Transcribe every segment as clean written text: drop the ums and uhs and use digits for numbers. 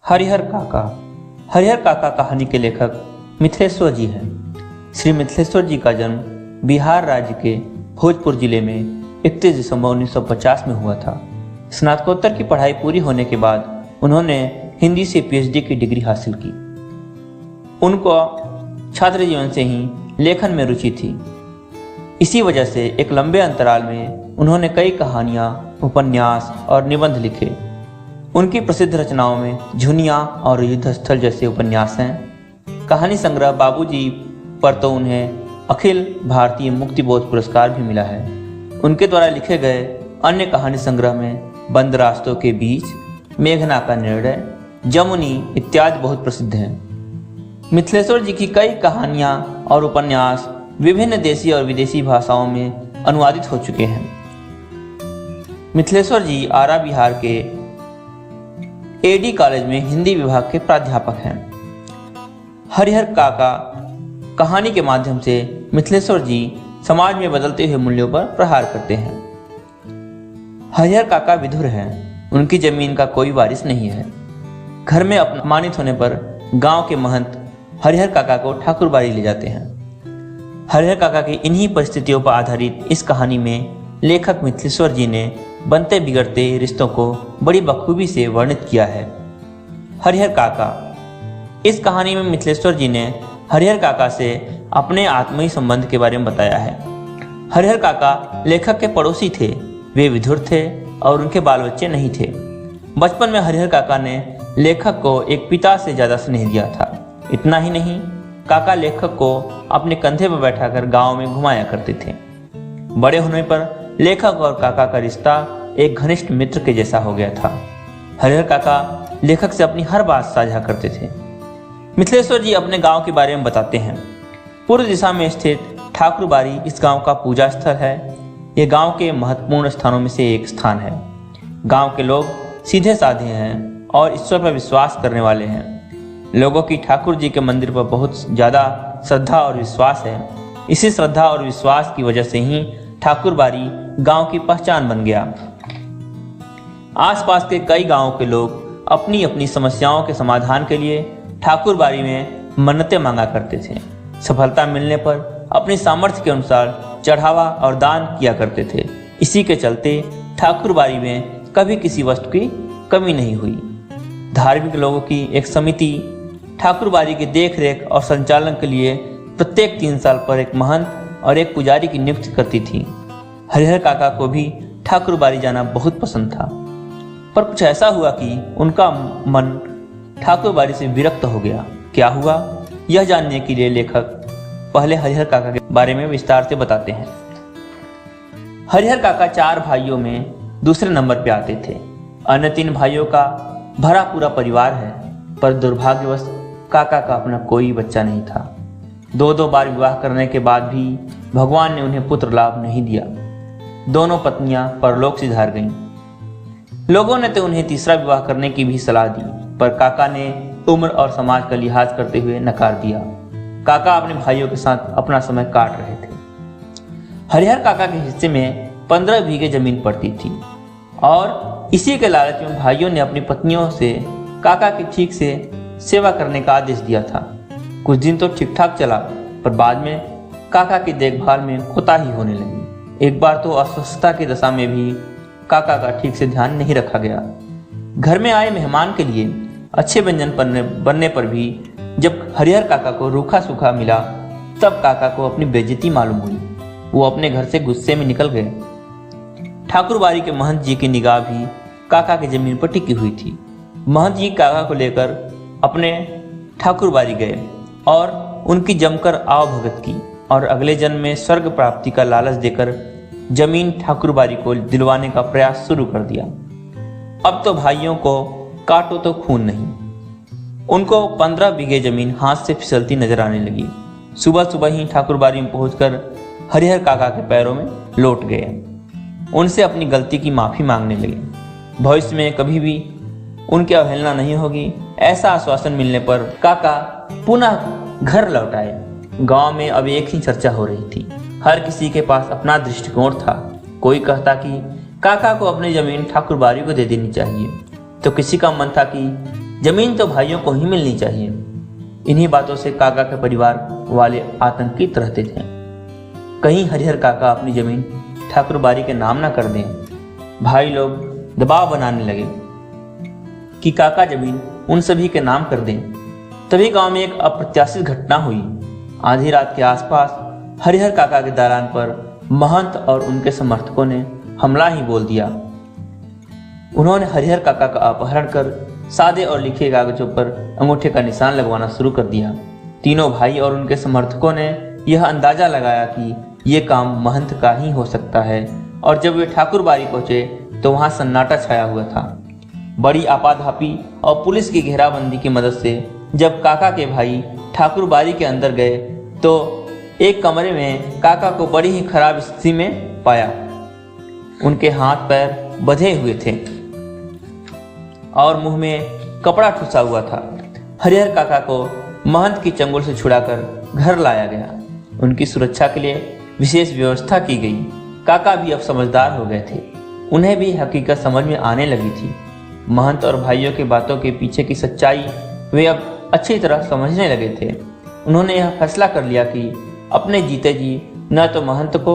हरिहर काका। हरिहर काका कहानी के लेखक मिथिलेश्वर जी हैं। श्री मिथिलेश्वर जी का जन्म बिहार राज्य के भोजपुर जिले में 31 दिसंबर 1950 में हुआ था। स्नातकोत्तर की पढ़ाई पूरी होने के बाद उन्होंने हिंदी से पीएचडी की डिग्री हासिल की। उनको छात्र जीवन से ही लेखन में रुचि थी। इसी वजह से एक लंबे अंतराल में उन्होंने कई कहानियाँ, उपन्यास और निबंध लिखे। उनकी प्रसिद्ध रचनाओं में झुनिया और युद्ध स्थल जैसे उपन्यास हैं। कहानी संग्रह बाबूजी पर तो उन्हें अखिल भारतीय मुक्तिबोध पुरस्कार भी मिला है। उनके द्वारा लिखे गए अन्य कहानी संग्रह में बंद रास्तों के बीच, मेघना का निर्णय, जमुनी इत्यादि बहुत प्रसिद्ध हैं। मिथिलेश्वर जी की कई कहानियाँ और उपन्यास विभिन्न देशी और विदेशी भाषाओं में अनुवादित हो चुके हैं। मिथिलेश्वर जी आरा बिहार के एडी कॉलेज में हिंदी विभाग के प्राध्यापक हैं। हरिहर काका कहानी के माध्यम से मिथिलेश्वर जी समाज में बदलते हुए मूल्यों पर प्रहार करते हैं। हरिहर काका विधुर हैं। उनकी जमीन का कोई वारिस नहीं है। घर में अपमानित होने पर गांव के महंत हरिहर काका को ठाकुरबाड़ी ले जाते हैं। हरिहर काका की इन्हीं परिस्थितियों पर आधारित इस कहानी में लेखक मिथिलेश्वर जी ने बनते बिगड़ते रिश्तों को बड़ी बखूबी से वर्णित किया है। हरिहर काका। इस कहानी में मिथिलेश्वर जी ने हरिहर काका से अपने आत्मीय संबंध के बारे में बताया है। हरिहर काका लेखक के पड़ोसी थे। वे विधुर थे और उनके बाल बच्चे नहीं थे। बचपन में हरिहर काका ने लेखक को एक पिता से ज्यादा स्नेह दिया था। इतना ही नहीं, काका लेखक को अपने कंधे पर बैठाकर गांव में घुमाया करते थे। बड़े होने पर लेखक और काका का रिश्ता एक घनिष्ठ मित्र के जैसा हो गया था। हरिहर काका लेखक से अपनी हर बात साझा करते थे। मिथिलेश्वर जी अपने गांव के बारे में बताते हैं। पूर्व दिशा में स्थित ठाकुरबाड़ी इस गांव का पूजा स्थल है। यह गांव के महत्वपूर्ण स्थानों में से एक स्थान है। गांव के लोग सीधे साधे हैं और ईश्वर पर विश्वास करने वाले हैं। लोगों की ठाकुर जी के मंदिर पर बहुत ज़्यादा श्रद्धा और विश्वास है। इसी श्रद्धा और विश्वास की वजह से ही ठाकुरबाड़ी गांव की पहचान बन गया। आसपास के कई गांवों के लोग अपनी अपनी समस्याओं के समाधान के लिए ठाकुरबाड़ी में मन्नतें मांगा करते थे। सफलता मिलने पर अपनी सामर्थ्य के अनुसार चढ़ावा और दान किया करते थे। इसी के चलते ठाकुरबाड़ी में कभी किसी वस्तु की कमी नहीं हुई। धार्मिक लोगों की एक समिति ठाकुरबाड़ी की देख रेख और संचालन के लिए प्रत्येक 3 साल पर एक महंत और एक पुजारी की नियुक्ति करती थी। हरिहर काका को भी ठाकुरबाड़ी जाना बहुत पसंद था, पर कुछ ऐसा हुआ कि उनका मन ठाकुरबाड़ी से विरक्त हो गया। क्या हुआ, यह जानने के लिए लेखक पहले हरिहर काका के बारे में विस्तार से बताते हैं। हरिहर काका 4 भाइयों में दूसरे नंबर पे आते थे। अन्य 3 भाइयों का भरा पूरा परिवार है, पर दुर्भाग्यवश काका का अपना कोई बच्चा नहीं था। 2 बार विवाह करने के बाद भी भगवान ने उन्हें पुत्र लाभ नहीं दिया। दोनों पत्नियां परलोक सिधार गईं। लोगों ने तो उन्हें तीसरा विवाह करने की भी सलाह दी, पर काका ने उम्र और समाज का लिहाज करते हुए नकार दिया। काका अपने भाइयों के साथ अपना समय काट रहे थे। हरिहर काका के हिस्से में 15 बीघे जमीन पड़ती थी और इसी के लालच में भाइयों ने अपनी पत्नियों से काका की ठीक से सेवा करने का आदेश दिया था। कुछ दिन तो ठीक ठाक चला, पर बाद में काका की देखभाल में कोताही होने लगी। एक बार तो अस्वस्थता की दशा में भी काका का ठीक से ध्यान नहीं रखा गया। घर में आए मेहमान के लिए अच्छे व्यंजन बनने पर भी जब हरिहर काका को रूखा सूखा मिला, तब काका को अपनी बेइज्जती मालूम हुई। वो अपने घर से गुस्से में निकल गए। ठाकुरबाड़ी के महंत जी की निगाह भी काका की जमीन पर टिकी हुई थी। महंत जी काका को लेकर अपने ठाकुरबाड़ी गए और उनकी जमकर आवभगत की और अगले जन्म में स्वर्ग प्राप्ति का लालच देकर जमीन ठाकुरबाड़ी को दिलवाने का प्रयास शुरू कर दिया। अब तो भाइयों को काटो तो खून नहीं। उनको 15 बीघे जमीन हाथ से फिसलती नजर आने लगी। सुबह सुबह ही ठाकुरबाड़ी में पहुंचकर हरिहर काका के पैरों में लौट गए। उनसे अपनी गलती की माफी मांगने लगे। भविष्य में कभी भी उनकी अवहेलना नहीं होगी, ऐसा आश्वासन मिलने पर काका पुनः घर लौट आए। गांव में अब एक ही चर्चा हो रही थी। हर किसी के पास अपना दृष्टिकोण था। कोई कहता कि काका को अपनी जमीन ठाकुरबाड़ी को दे देनी चाहिए, तो किसी का मन था कि जमीन तो भाइयों को ही मिलनी चाहिए। इन्हीं बातों से काका के परिवार वाले आतंकित रहते थे। कहीं हरिहर काका अपनी जमीन ठाकुर बारी के नाम ना कर दें। भाई लोग दबाव बनाने लगे कि काका जमीन उन सभी के नाम कर दें। तभी गांव में एक अप्रत्याशित घटना हुई। आधी रात के आसपास हरिहर काका के दालान पर महंत और उनके समर्थकों ने हमला ही बोल दिया। उन्होंने हरिहर काका का अपहरण कर सादे और लिखे कागजों पर अंगूठे का निशान लगवाना शुरू कर दिया। तीनों भाई और उनके समर्थकों ने यह अंदाजा लगाया कि ये काम महंत का ही हो सकता है, और जब वे ठाकुर बारी पहुंचे तो वहां सन्नाटा छाया हुआ था। बड़ी आपाधापी और पुलिस की घेराबंदी की मदद से जब काका के भाई ठाकुर बारी के अंदर गए तो एक कमरे में काका को बड़ी ही खराब स्थिति में पाया। उनके हाथ पैर बंधे हुए थे और मुंह में कपड़ा ठुसा हुआ था। हरिहर काका को महंत की चंगुल से छुड़ाकर घर लाया गया। उनकी सुरक्षा के लिए विशेष व्यवस्था की गई। काका भी अब समझदार हो गए थे। उन्हें भी हकीकत समझ में आने लगी थी। महंत और भाइयों की बातों के पीछे की सच्चाई वे अब अच्छी तरह समझने लगे थे। उन्होंने यह फैसला कर लिया कि अपने जीते जी न तो महंत को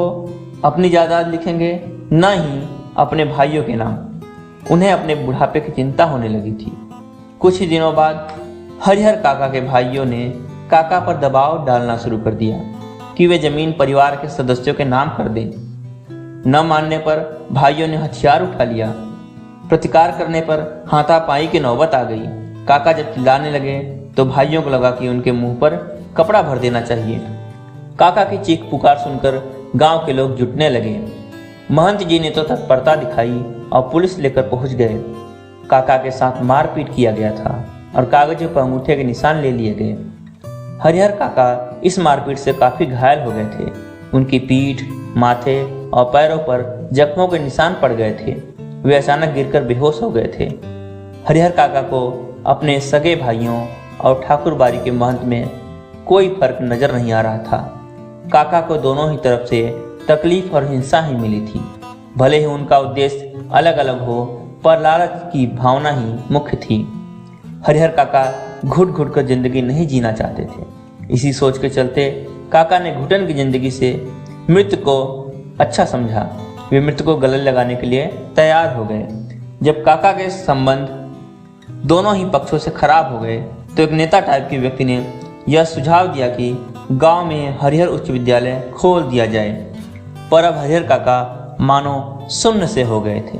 अपनी जायदाद लिखेंगे, न ही अपने भाइयों के नाम। उन्हें अपने बुढ़ापे की चिंता होने लगी थी। कुछ ही दिनों बाद हरिहर काका के भाइयों ने काका पर दबाव डालना शुरू कर दिया कि वे जमीन परिवार के सदस्यों के नाम कर दें। न मानने पर भाइयों ने हथियार उठा लिया। प्रतिकार करने पर हाथापाई की नौबत आ गई। काका जब चिल्लाने लगे तो भाइयों को लगा कि उनके मुंह पर कपड़ा भर देना चाहिए। काका की चीख पुकार सुनकर गांव के लोग जुटने लगे। महंत जी ने तो तत्परता दिखाई और पुलिस लेकर पहुंच गए। काका के साथ मारपीट किया गया था और कागजों पर अंगूठे के निशान ले लिए गए। हरिहर काका इस मारपीट से काफी घायल हो गए थे। उनकी पीठ, माथे और पैरों पर जख्मों के निशान पड़ गए थे। वे अचानक गिरकर बेहोश हो गए थे। हरिहर काका को अपने सगे भाइयों और ठाकुर बारी के महंत में कोई फर्क नजर नहीं आ रहा था। काका को दोनों ही तरफ से तकलीफ और हिंसा ही मिली थी। भले ही उनका उद्देश्य अलग अलग हो, पर लालच की भावना ही मुख्य थी। हरिहर काका घुट घुट कर जिंदगी नहीं जीना चाहते थे। इसी सोच के चलते काका ने घुटन की जिंदगी से मृत्यु को अच्छा समझा। वे मृत्यु को गले लगाने के लिए तैयार हो गए। जब काका के संबंध दोनों ही पक्षों से खराब हो गए तो एक नेता टाइप के व्यक्ति ने यह सुझाव दिया कि गांव में हरिहर उच्च विद्यालय खोल दिया जाए। पर अब हरिहर काका मानो शून्य से हो गए थे।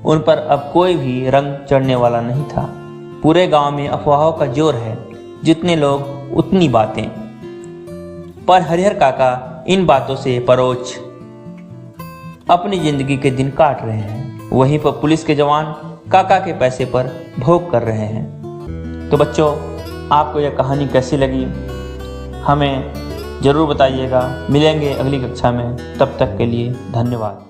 उन पर अब कोई भी रंग चढ़ने वाला नहीं था। पूरे गांव में अफवाहों का जोर है, जितने लोग उतनी बातें। पर हरिहर काका इन बातों से परोक्ष अपनी जिंदगी के दिन काट रहे हैं। वहीं पर पुलिस के जवान काका के पैसे पर भोग कर रहे हैं। तो बच्चों, आपको यह कहानी कैसी लगी हमें ज़रूर बताइएगा। मिलेंगे अगली कक्षा में, तब तक के लिए धन्यवाद।